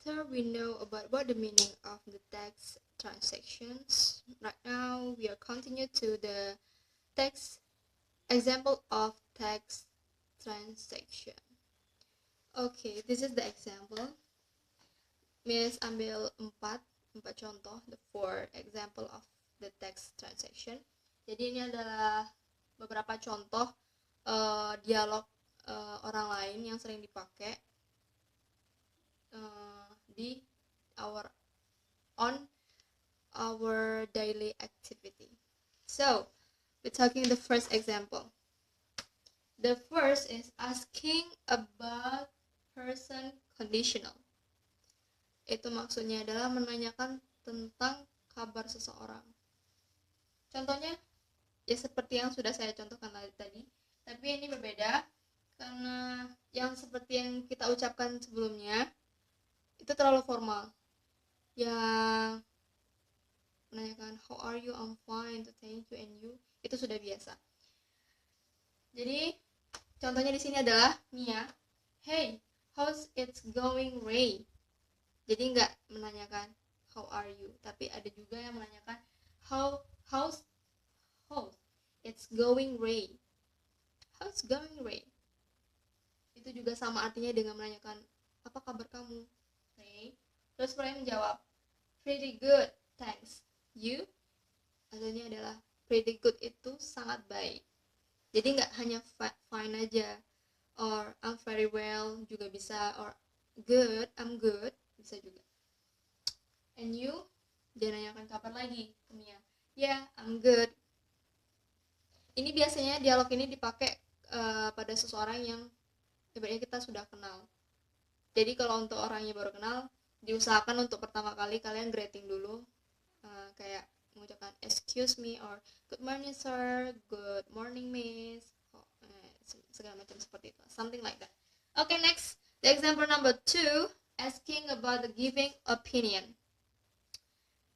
after we know about what the meaning of the text transactions, right now we are continue to the text example of text transaction. Okay, this is the example. Miss ambil empat contoh, the four example of the text transaction. Jadi ini adalah beberapa contoh dialog orang lain yang sering dipakai di on our daily activity. So, we're talking the first example. The first is asking about person conditional. Itu maksudnya adalah menanyakan tentang kabar seseorang. Contohnya ya seperti yang sudah saya contohkan tadi, tapi ini berbeda karena yang seperti yang kita ucapkan sebelumnya itu terlalu formal. Yang menanyakan how are you, I'm fine, thank you, and you, itu sudah biasa. Jadi contohnya di sini adalah Mia, hey, how's it going, Ray? Jadi nggak menanyakan how are you, tapi ada juga yang menanyakan how's it's going, Ray. How's going, Ray? Itu juga sama artinya dengan menanyakan apa kabar kamu, Ray? Terus Ray menjawab pretty good, thanks. You? Artinya adalah pretty good itu sangat baik. Jadi nggak hanya fine aja, or I'm very well juga bisa, or good, I'm good bisa juga. And you? Dia nanyakan kabar lagi ke Mia. Yeah, I'm good. Ini biasanya dialog ini dipakai pada seseorang yang ibaratnya kita sudah kenal. Jadi kalau untuk orang yang baru kenal, diusahakan untuk pertama kali kalian greeting dulu, kayak mengucapkan excuse me or good morning sir, good morning miss, segala macam seperti itu, something like that. Okay, next, the example number 2, asking about the giving opinion.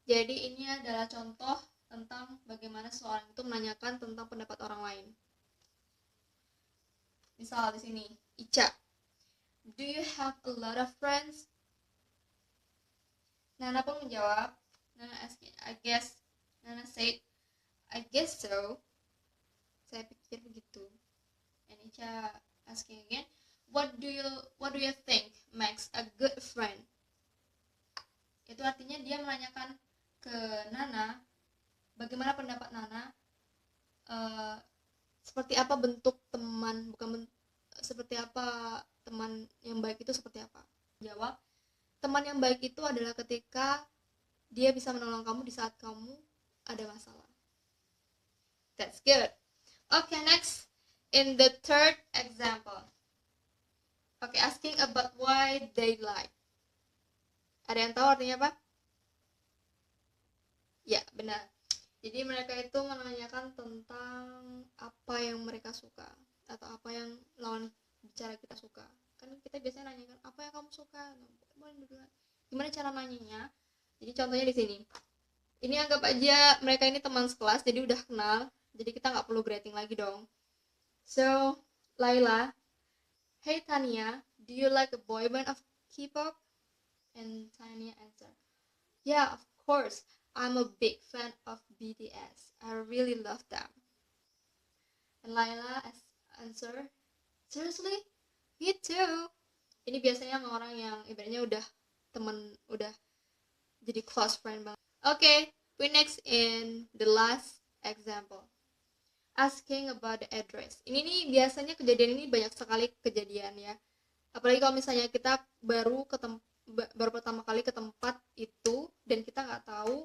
Jadi ini adalah contoh tentang bagaimana seseorang itu menanyakan tentang pendapat orang lain. Misal di sini, Ica, do you have a lot of friends? Nana pun menjawab, Nana asking, Nana said, I guess so. Saya pikir begitu. And Ica asking again, what do you think makes a good friend? Itu artinya dia menanyakan ke Nana, bagaimana pendapat Nana, seperti apa bentuk teman, seperti apa teman yang baik itu seperti apa? Jawab, teman yang baik itu adalah ketika dia bisa menolong kamu di saat kamu ada masalah. That's good. Okay, next, in the third example. Okay, asking about why they like. Ada yang tahu artinya apa? Ya, benar. Jadi mereka itu menanyakan tentang apa yang mereka suka atau apa yang lawan bicara kita suka. Kan kita biasanya nanyakan apa yang kamu suka. Gimana cara nanyanya? Jadi contohnya di sini. Ini anggap aja mereka ini teman sekelas, jadi udah kenal. Jadi kita nggak perlu greeting lagi dong. So, Laila, hey Tania, do you like a boy band of K-pop? And Tania answer, yeah, of course. I'm a big fan of BTS. I really love them. And Laila answer, seriously? Me too. Ini biasanya sama orang yang ibaratnya udah temen, udah jadi close friend banget. Okay, we next in the last example. Asking about the address. Ini nih biasanya kejadian ini banyak sekali kejadian ya. Apalagi kalau misalnya kita baru pertama kali ke tempat itu dan kita nggak tahu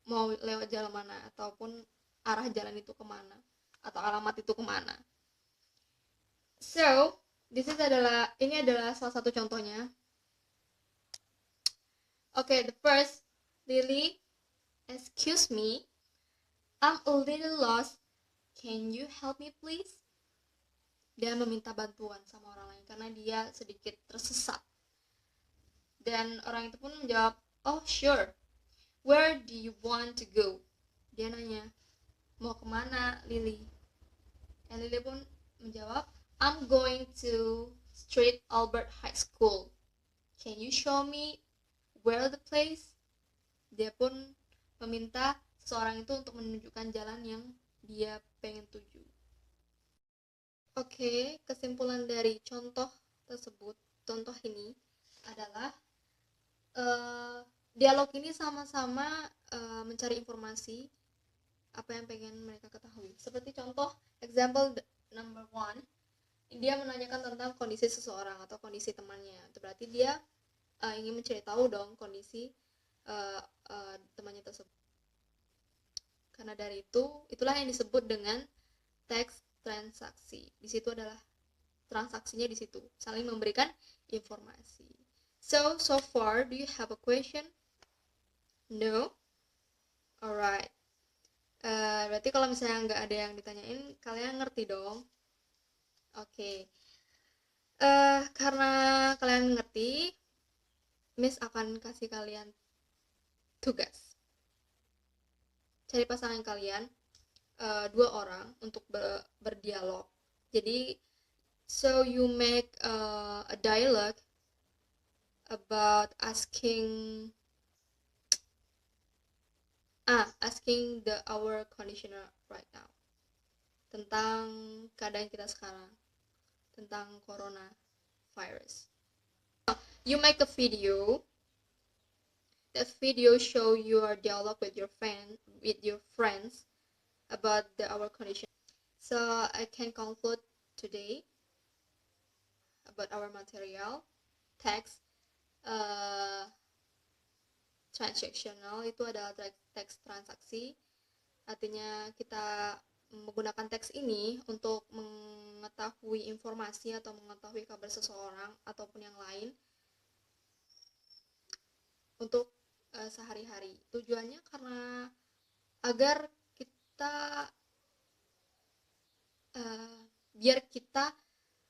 mau lewat jalan mana ataupun arah jalan itu kemana atau alamat itu kemana. So, ini adalah salah satu contohnya. Okay, the first, Lily, excuse me, I'm a little lost. Can you help me please? Dia meminta bantuan sama orang lain karena dia sedikit tersesat. Dan orang itu pun menjawab, oh sure. Where do you want to go? Dia nanya, mau kemana Lily? Dan Lily pun menjawab, I'm going to Street Albert High School. Can you show me where the place? Dia pun meminta seseorang itu untuk menunjukkan jalan yang dia pengen tuju. Oke, kesimpulan dari contoh tersebut, contoh ini adalah dialog ini sama-sama mencari informasi apa yang pengen mereka ketahui. Seperti contoh example number 1, dia menanyakan tentang kondisi seseorang atau kondisi temannya. Itu berarti dia ingin mencari tahu dong kondisi temannya tersebut. Karena dari itulah yang disebut dengan teks transaksi. Di situ adalah transaksinya di situ, saling memberikan informasi. So far, do you have a question? No? Alright. Berarti kalau misalnya nggak ada yang ditanyain, kalian ngerti dong? Oke. Karena kalian ngerti, Miss akan kasih kalian tugas. Cari pasangan kalian, 2 orang untuk berdialog. Jadi, so you make a dialogue about asking our conditioner right now, tentang keadaan kita sekarang, tentang coronavirus. You make a video. That video show your dialogue with your friends about our condition. So I can conclude today about our material. Text transactional itu adalah teks transaksi. Artinya kita menggunakan teks ini untuk mengetahui informasi atau mengetahui kabar seseorang ataupun yang lain untuk sehari-hari. Tujuannya karena agar kita biar kita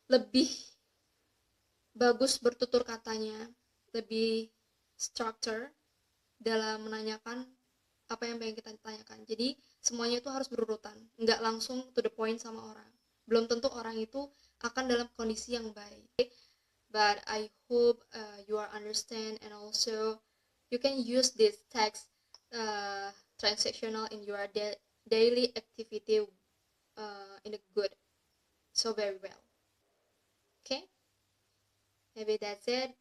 lebih bagus bertutur katanya, lebih structure dalam menanyakan apa yang pengen kita tanyakan. Jadi semuanya itu harus berurutan, nggak langsung to the point sama orang. Belum tentu orang itu akan dalam kondisi yang baik. But I hope you are understand, and also you can use this text transactional in your daily activity in a good, so very well. Okay, maybe that's it.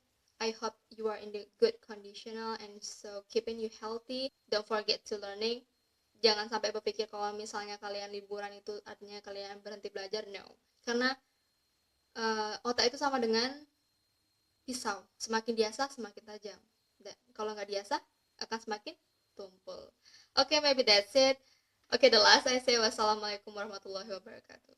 I hope you are in the good conditional and so keeping you healthy. Don't forget to learning. Jangan sampai berpikir kalau misalnya kalian liburan itu artinya kalian berhenti belajar. No, karena otak itu sama dengan pisau, semakin diasah semakin tajam, dan kalau nggak diasah akan semakin tumpul. Okay, maybe that's it. Okay, the last I say, wassalamualaikum warahmatullahi wabarakatuh.